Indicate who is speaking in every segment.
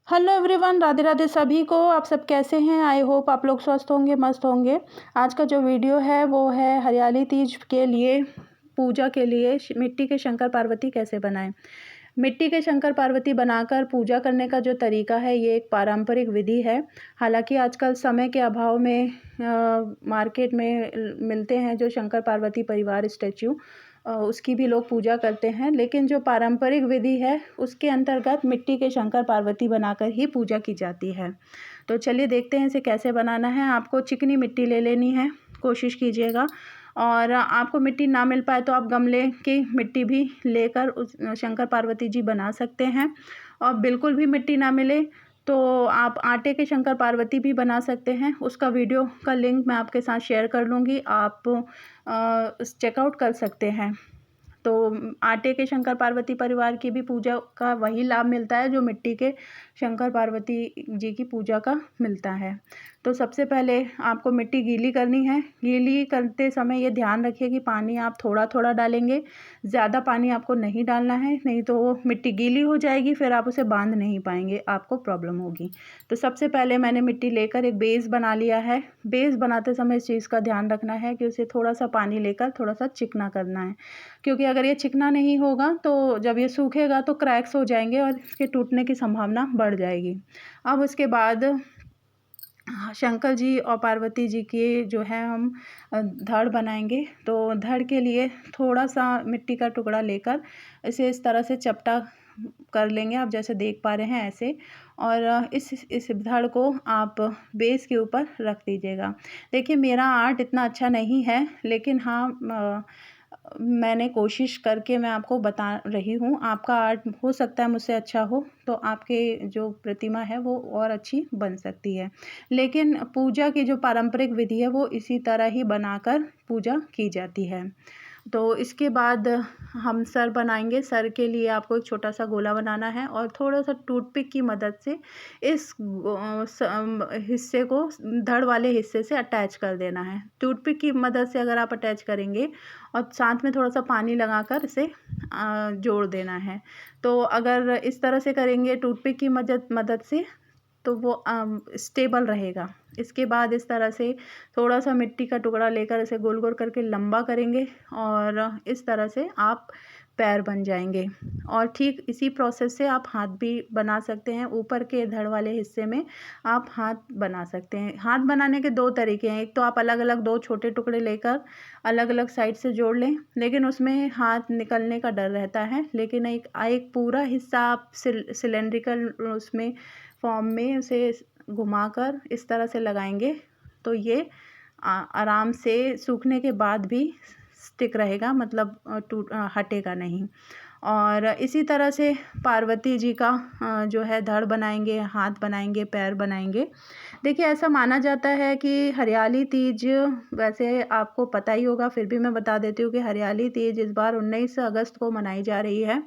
Speaker 1: Hello everyone, Radhe Radhe सभी को। आप सब कैसे हैं? आई होप आप लोग स्वस्थ होंगे, मस्त होंगे। आज का जो वीडियो है वो है हरियाली तीज के लिए पूजा के लिए मिट्टी के शंकर पार्वती कैसे बनाएं। मिट्टी के शंकर पार्वती बनाकर पूजा करने का जो तरीका है ये एक पारंपरिक विधि है। हालांकि आजकल समय के अभाव में मार्केट में मिलते हैं जो शंकर पार्वती परिवार स्टैचू, उसकी भी लोग पूजा करते हैं, लेकिन जो पारंपरिक विधि है उसके अंतर्गत मिट्टी के शंकर पार्वती बनाकर ही पूजा की जाती है। तो चलिए देखते हैं इसे कैसे बनाना है। आपको चिकनी मिट्टी ले लेनी है, कोशिश कीजिएगा। और आपको मिट्टी ना मिल पाए तो आप गमले की मिट्टी भी लेकर उस शंकर पार्वती जी बना सकते हैं। और बिल्कुल भी मिट्टी ना मिले तो आप आटे के शंकर पार्वती भी बना सकते हैं। उसका वीडियो का लिंक मैं आपके साथ शेयर कर लूँगी, आप चेकआउट कर सकते हैं। तो आटे के शंकर पार्वती परिवार की भी पूजा का वही लाभ मिलता है जो मिट्टी के शंकर पार्वती जी की पूजा का मिलता है। तो सबसे पहले आपको मिट्टी गीली करनी है। गीली करते समय ये ध्यान रखिए कि पानी आप थोड़ा थोड़ा डालेंगे, ज़्यादा पानी आपको नहीं डालना है, नहीं तो वो मिट्टी गीली हो जाएगी, फिर आप उसे बांध नहीं पाएंगे, आपको प्रॉब्लम होगी। तो सबसे पहले मैंने मिट्टी लेकर एक बेस बना लिया है। बेस बनाते समय इस चीज़ का ध्यान रखना है कि उसे थोड़ा सा पानी लेकर थोड़ा सा चिकना करना है, क्योंकि अगर ये चिकना नहीं होगा तो जब ये सूखेगा तो क्रैक्स हो जाएंगे और इसके टूटने की संभावना बढ़ जाएगी। अब उसके बाद शंकर जी और पार्वती जी के जो है हम धड़ बनाएंगे। तो धड़ के लिए थोड़ा सा मिट्टी का टुकड़ा लेकर इसे इस तरह से चपटा कर लेंगे, आप जैसे देख पा रहे हैं ऐसे। और इस धड़ को आप बेस के ऊपर रख दीजिएगा। देखिए मेरा आर्ट इतना अच्छा नहीं है, लेकिन हाँ मैंने कोशिश करके मैं आपको बता रही हूँ। आपका आर्ट हो सकता है मुझसे अच्छा हो, तो आपके जो प्रतिमा है वो और अच्छी बन सकती है। लेकिन पूजा की जो पारंपरिक विधि है वो इसी तरह ही बनाकर पूजा की जाती है। तो इसके बाद हम सर बनाएंगे। सर के लिए आपको एक छोटा सा गोला बनाना है और थोड़ा सा टूथपिक की मदद से इस हिस्से को धड़ वाले हिस्से से अटैच कर देना है। टूथपिक की मदद से अगर आप अटैच करेंगे और साथ में थोड़ा सा पानी लगाकर इसे जोड़ देना है। तो अगर इस तरह से करेंगे टूथपिक की मदद से तो वो स्टेबल रहेगा। इसके बाद इस तरह से थोड़ा सा मिट्टी का टुकड़ा लेकर इसे गोल गोल करके लंबा करेंगे और इस तरह से आप पैर बन जाएंगे। और ठीक इसी प्रोसेस से आप हाथ भी बना सकते हैं। ऊपर के धड़ वाले हिस्से में आप हाथ बना सकते हैं। हाथ बनाने के दो तरीके हैं। एक तो आप अलग अलग दो छोटे टुकड़े लेकर अलग अलग साइड से जोड़ लें, लेकिन उसमें हाथ निकलने का डर रहता है। लेकिन एक पूरा हिस्सा आप सिलेंड्रिकल उसमें फॉर्म में उसे घुमाकर इस तरह से लगाएंगे तो ये आराम से सूखने के बाद भी स्टिक रहेगा, मतलब हटेगा नहीं। और इसी तरह से पार्वती जी का जो है धड़ बनाएंगे, हाथ बनाएंगे, पैर बनाएंगे। देखिए ऐसा माना जाता है कि हरियाली तीज, वैसे आपको पता ही होगा फिर भी मैं बता देती हूँ कि हरियाली तीज इस बार 19 अगस्त को मनाई जा रही है।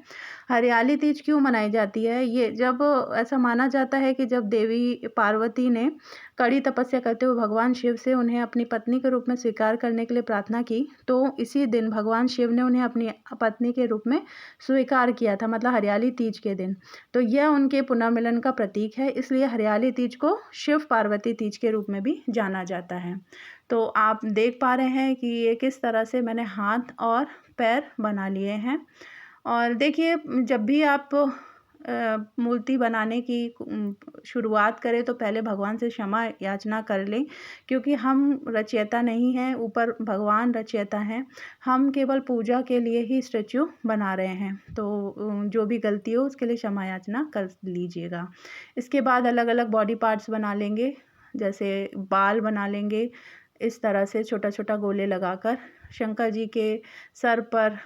Speaker 1: हरियाली तीज क्यों मनाई जाती है? ये जब ऐसा माना जाता है कि जब देवी पार्वती ने कड़ी तपस्या करते हुए भगवान शिव से उन्हें अपनी पत्नी के रूप में स्वीकार करने के लिए प्रार्थना की, तो इसी दिन भगवान शिव ने उन्हें अपनी पत्नी के रूप में स्वीकार किया था, मतलब हरियाली तीज के दिन। तो यह उनके पुनर्मिलन का प्रतीक है, इसलिए हरियाली तीज को शिव पार्वती तीज के रूप में भी जाना जाता है। तो आप देख पा रहे हैं कि ये किस तरह से मैंने हाथ और पैर बना लिए हैं। और देखिए जब भी आप मूर्ति बनाने की शुरुआत करें तो पहले भगवान से क्षमा याचना कर लें, क्योंकि हम रचयिता नहीं हैं, ऊपर भगवान रचयिता हैं। हम केवल पूजा के लिए ही स्टैचू बना रहे हैं। तो जो भी गलती हो उसके लिए क्षमा याचना कर लीजिएगा। इसके बाद अलग अलग बॉडी पार्ट्स बना लेंगे, जैसे बाल बना लेंगे इस तरह से छोटा छोटा गोले लगाकर। शंकर जी के सर पर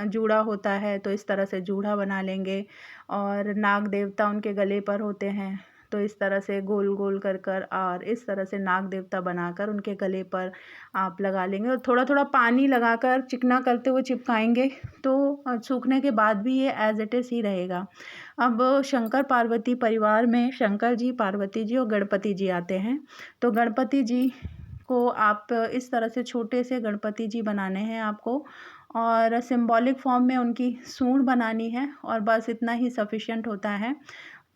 Speaker 1: जूड़ा होता है तो इस तरह से जूड़ा बना लेंगे। और नाग देवता उनके गले पर होते हैं तो इस तरह से गोल गोल कर कर और इस तरह से नाग देवता बनाकर उनके गले पर आप लगा लेंगे और थोड़ा थोड़ा पानी लगाकर चिकना करते हुए चिपकाएंगे, तो सूखने के बाद भी ये एज इट इज़ ही रहेगा। अब शंकर पार्वती परिवार में शंकर जी, पार्वती जी और गणपति जी आते हैं। तो गणपति जी को आप इस तरह से छोटे से गणपति जी बनाने हैं आपको, और सिंबॉलिक फॉर्म में उनकी सूंड बनानी है और बस इतना ही सफिशिएंट होता है।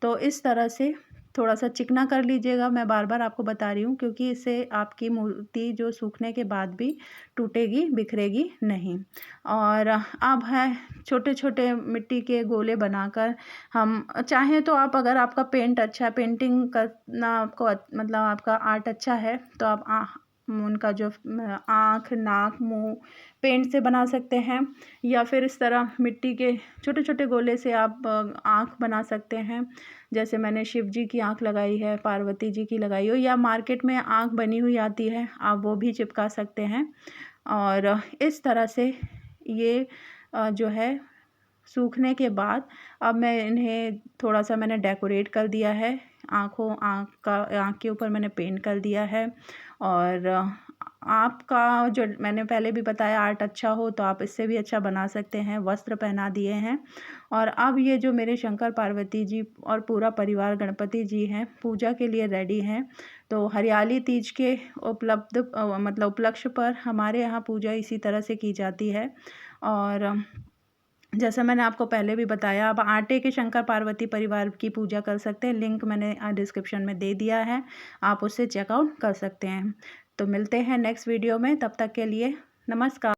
Speaker 1: तो इस तरह से थोड़ा सा चिकना कर लीजिएगा। मैं बार बार आपको बता रही हूँ, क्योंकि इससे आपकी मूर्ति जो सूखने के बाद भी टूटेगी, बिखरेगी नहीं। और अब है छोटे छोटे मिट्टी के गोले बनाकर हम चाहें तो आप, अगर आपका पेंट अच्छा, पेंटिंग करना आपको मतलब आपका आर्ट अच्छा है, तो आप उनका जो आँख, नाक, मुंह पेंट से बना सकते हैं, या फिर इस तरह मिट्टी के छोटे छोटे गोले से आप आँख बना सकते हैं। जैसे मैंने शिव जी की आँख लगाई है, पार्वती जी की लगाई हो, या मार्केट में आँख बनी हुई आती है, आप वो भी चिपका सकते हैं। और इस तरह से ये जो है सूखने के बाद अब मैं इन्हें थोड़ा सा मैंने डेकोरेट कर दिया है। आँख के ऊपर मैंने पेंट कर दिया है। और आपका जो मैंने पहले भी बताया, आर्ट अच्छा हो तो आप इससे भी अच्छा बना सकते हैं। वस्त्र पहना दिए हैं। और अब ये जो मेरे शंकर पार्वती जी और पूरा परिवार गणपति जी हैं, पूजा के लिए रेडी हैं। तो हरियाली तीज के उपलक्ष्य पर हमारे यहाँ पूजा इसी तरह से की जाती है। और जैसा मैंने आपको पहले भी बताया, आप आटे के शंकर पार्वती परिवार की पूजा कर सकते हैं। लिंक मैंने डिस्क्रिप्शन में दे दिया है, आप उससे चेकआउट कर सकते हैं। तो मिलते हैं नेक्स्ट वीडियो में, तब तक के लिए नमस्कार।